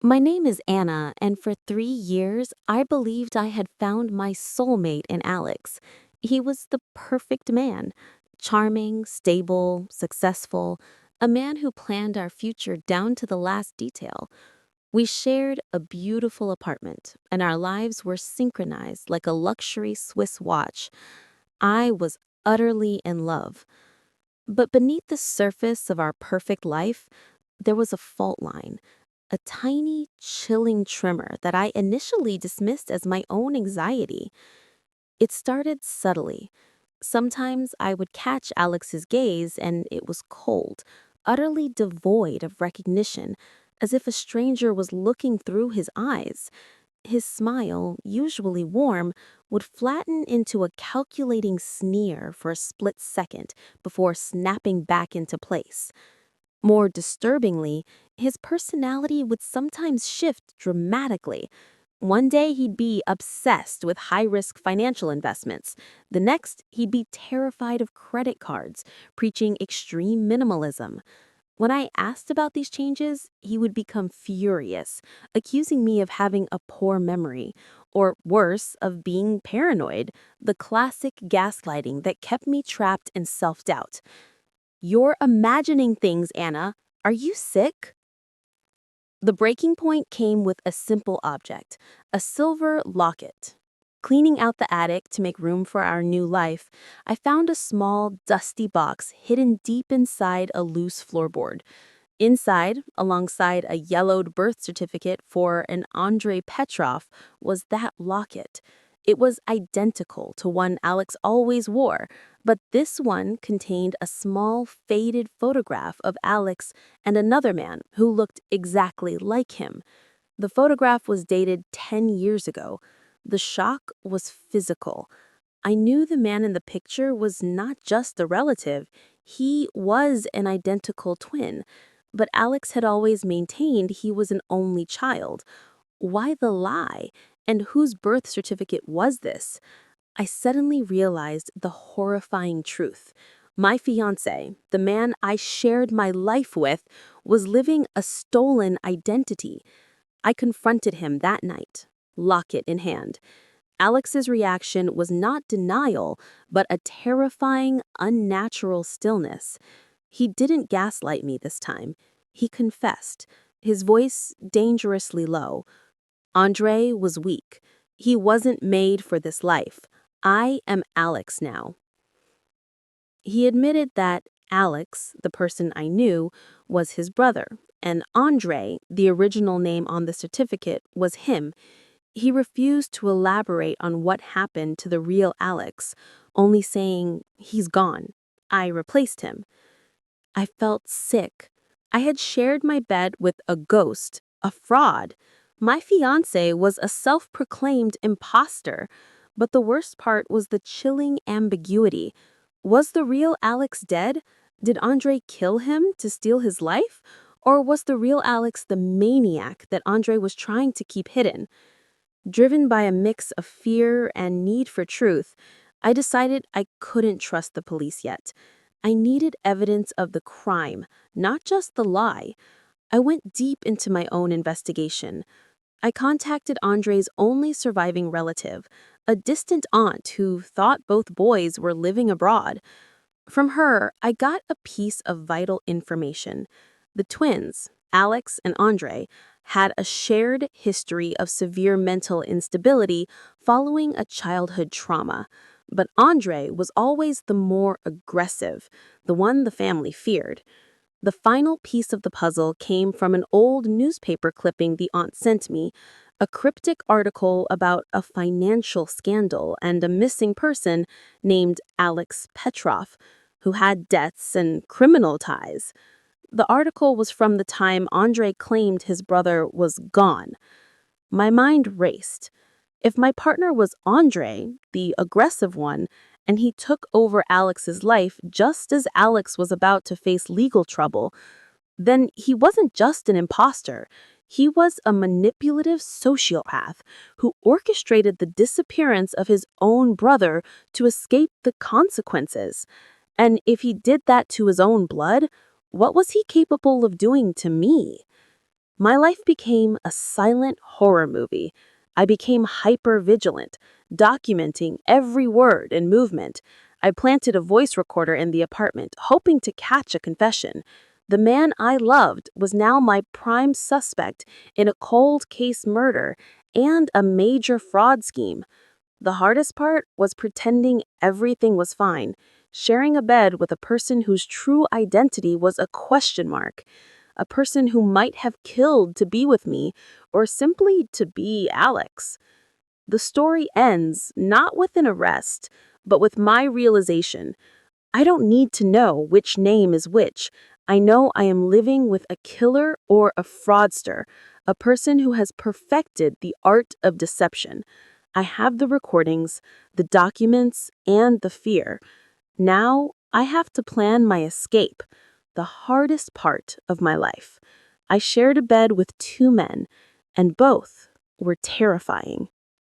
My name is Anna, and for 3 years, I believed I had found my soulmate in Alex. He was the perfect man, charming, stable, successful, a man who planned our future down to the last detail. We shared a beautiful apartment, and our lives were synchronized like a luxury Swiss watch. I was utterly in love. But beneath the surface of our perfect life, there was a fault line, a tiny, chilling tremor that I initially dismissed as my own anxiety. It started subtly. Sometimes I would catch Alex's gaze and it was cold, utterly devoid of recognition, as if a stranger was looking through his eyes. His smile, usually warm, would flatten into a calculating sneer for a split second before snapping back into place. More disturbingly, his personality would sometimes shift dramatically. One day he'd be obsessed with high-risk financial investments. The next, he'd be terrified of credit cards, preaching extreme minimalism. When I asked about these changes, he would become furious, accusing me of having a poor memory, or worse, of being paranoid, the classic gaslighting that kept me trapped in self-doubt. "You're imagining things, Anna. Are you sick?" The breaking point came with a simple object, a silver locket. Cleaning out the attic to make room for our new life, I found a small, dusty box hidden deep inside a loose floorboard. Inside, alongside a yellowed birth certificate for an Andrei Petrov, was that locket. It was identical to one Alex always wore, but this one contained a small, faded photograph of Alex and another man who looked exactly like him. The photograph was dated 10 years ago. The shock was physical. I knew the man in the picture was not just a relative, he was an identical twin. But Alex had always maintained he was an only child. Why the lie? And whose birth certificate was this? I suddenly realized the horrifying truth. My fiancé, the man I shared my life with, was living a stolen identity. I confronted him that night, locket in hand. Alex's reaction was not denial, but a terrifying, unnatural stillness. He didn't gaslight me this time. He confessed, his voice dangerously low. Andrei was weak. He wasn't made for this life. I am Alex now. He admitted that Alex, the person I knew, was his brother, and Andrei, the original name on the certificate, was him. He refused to elaborate on what happened to the real Alex, only saying, "He's gone. I replaced him." I felt sick. I had shared my bed with a ghost, a fraud. My fiancé was a self-proclaimed imposter. But the worst part was the chilling ambiguity. Was the real Alex dead? Did Andrei kill him to steal his life? Or was the real Alex the maniac that Andrei was trying to keep hidden? Driven by a mix of fear and need for truth, I decided I couldn't trust the police yet. I needed evidence of the crime, not just the lie. I went deep into my own investigation. I contacted Andrei's only surviving relative, a distant aunt who thought both boys were living abroad. From her, I got a piece of vital information. The twins, Alex and Andrei, had a shared history of severe mental instability following a childhood trauma. But Andrei was always the more aggressive, the one the family feared. The final piece of the puzzle came from an old newspaper clipping the aunt sent me, a cryptic article about a financial scandal and a missing person named Alex Petrov, who had debts and criminal ties. The article was from the time Andrei claimed his brother was gone. My mind raced. If my partner was Andrei, the aggressive one, and he took over Alex's life just as Alex was about to face legal trouble, then he wasn't just an imposter. He was a manipulative sociopath who orchestrated the disappearance of his own brother to escape the consequences. And if he did that to his own blood, what was he capable of doing to me? My life became a silent horror movie. I became hyper-vigilant, documenting every word and movement. I planted a voice recorder in the apartment, hoping to catch a confession. The man I loved was now my prime suspect in a cold case murder and a major fraud scheme. The hardest part was pretending everything was fine, sharing a bed with a person whose true identity was a question mark, a person who might have killed to be with me or simply to be Alex. The story ends not with an arrest, but with my realization. I don't need to know which name is which. I know I am living with a killer or a fraudster, a person who has perfected the art of deception. I have the recordings, the documents, and the fear. Now I have to plan my escape, the hardest part of my life. I shared a bed with two men, and both were terrifying.